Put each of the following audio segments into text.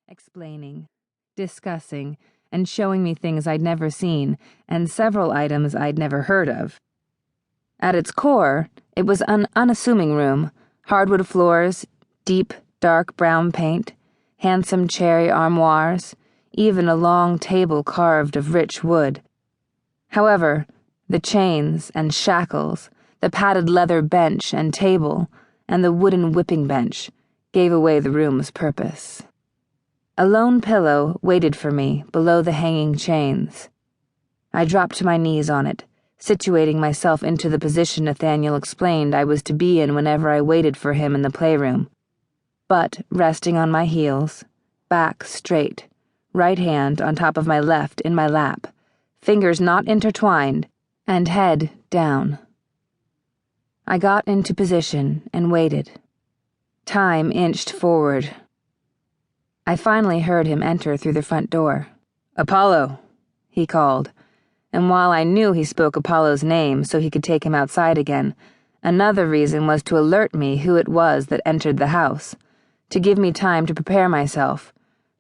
explaining, discussing, and showing me things I'd never seen and several items I'd never heard of. At its core, it was an unassuming room, hardwood floors, deep, dark brown paint, handsome cherry armoires, even a long table carved of rich wood. However, the chains and shackles, the padded leather bench and table, and the wooden whipping bench gave away the room's purpose. A lone pillow waited for me below the hanging chains. I dropped to my knees on it, situating myself into the position Nathaniel explained I was to be in whenever I waited for him in the playroom. But resting on my heels, back straight, right hand on top of my left in my lap, fingers not intertwined, and head down. I got into position and waited. Time inched forward. I finally heard him enter through the front door. "Apollo," he called, and while I knew he spoke Apollo's name so he could take him outside again, another reason was to alert me who it was that entered the house, to give me time to prepare myself,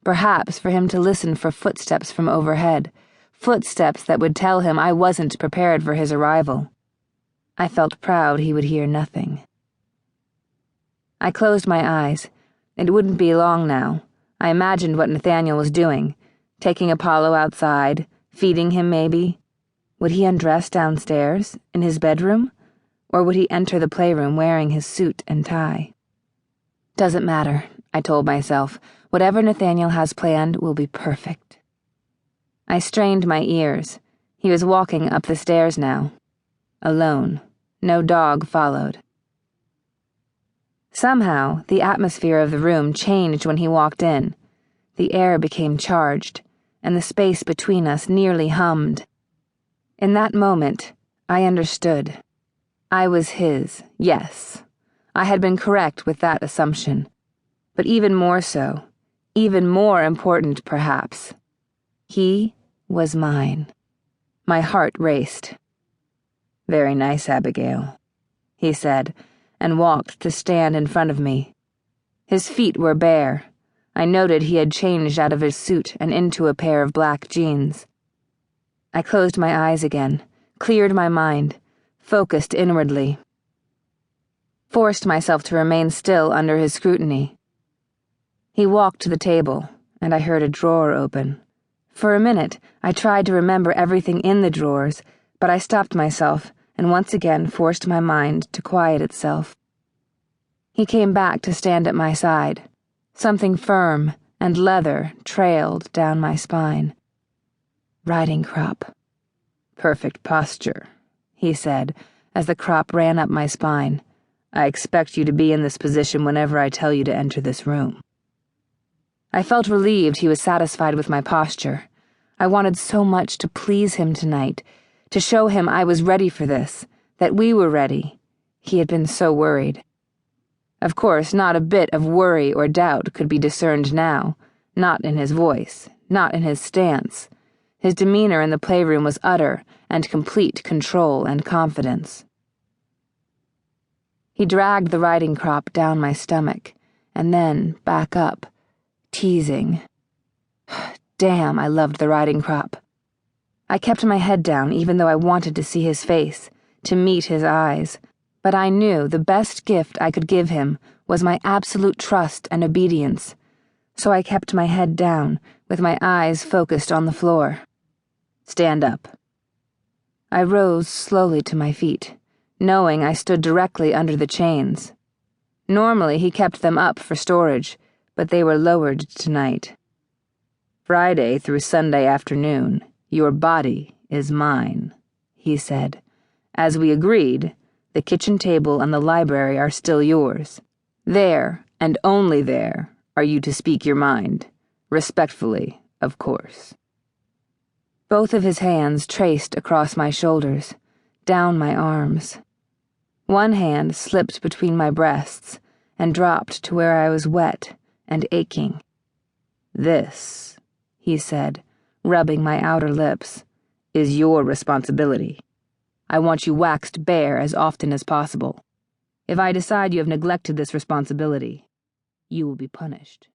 perhaps for him to listen for footsteps from overhead, footsteps that would tell him I wasn't prepared for his arrival. I felt proud he would hear nothing. I closed my eyes. It wouldn't be long now. I imagined what Nathaniel was doing, taking Apollo outside, feeding him maybe. Would he undress downstairs, in his bedroom? Or would he enter the playroom wearing his suit and tie? Doesn't matter, I told myself. Whatever Nathaniel has planned will be perfect. I strained my ears. He was walking up the stairs now. Alone. No dog followed. Somehow, the atmosphere of the room changed when he walked in. The air became charged, and the space between us nearly hummed. In that moment, I understood. I was his, yes. I had been correct with that assumption. But even more so, even more important perhaps, he was mine. My heart raced. "Very nice, Abigail," he said, and walked to stand in front of me. His feet were bare. I noted he had changed out of his suit and into a pair of black jeans. I closed my eyes again, cleared my mind, focused inwardly. Forced myself to remain still under his scrutiny. He walked to the table, and I heard a drawer open. For a minute, I tried to remember everything in the drawers, but I stopped myself and once again forced my mind to quiet itself. He came back to stand at my side. Something firm and leather trailed down my spine. Riding crop. "Perfect posture," he said, as the crop ran up my spine. "I expect you to be in this position whenever I tell you to enter this room." I felt relieved he was satisfied with my posture. I wanted so much to please him tonight, to show him I was ready for this, that we were ready. He had been so worried. Of course, not a bit of worry or doubt could be discerned now, not in his voice, not in his stance. His demeanor in the playroom was utter and complete control and confidence. He dragged the riding crop down my stomach, and then back up, teasing. Damn, I loved the riding crop. I kept my head down even though I wanted to see his face, to meet his eyes, but I knew the best gift I could give him was my absolute trust and obedience, so I kept my head down, with my eyes focused on the floor. "Stand up." I rose slowly to my feet, knowing I stood directly under the chains. Normally he kept them up for storage, but they were lowered tonight. "Friday through Sunday afternoon, your body is mine," he said. "As we agreed, the kitchen table and the library are still yours. There, and only there, are you to speak your mind. Respectfully, of course." Both of his hands traced across my shoulders, down my arms. One hand slipped between my breasts and dropped to where I was wet and aching. "This," he said, rubbing my outer lips, "is your responsibility. I want you waxed bare as often as possible. If I decide you have neglected this responsibility, you will be punished."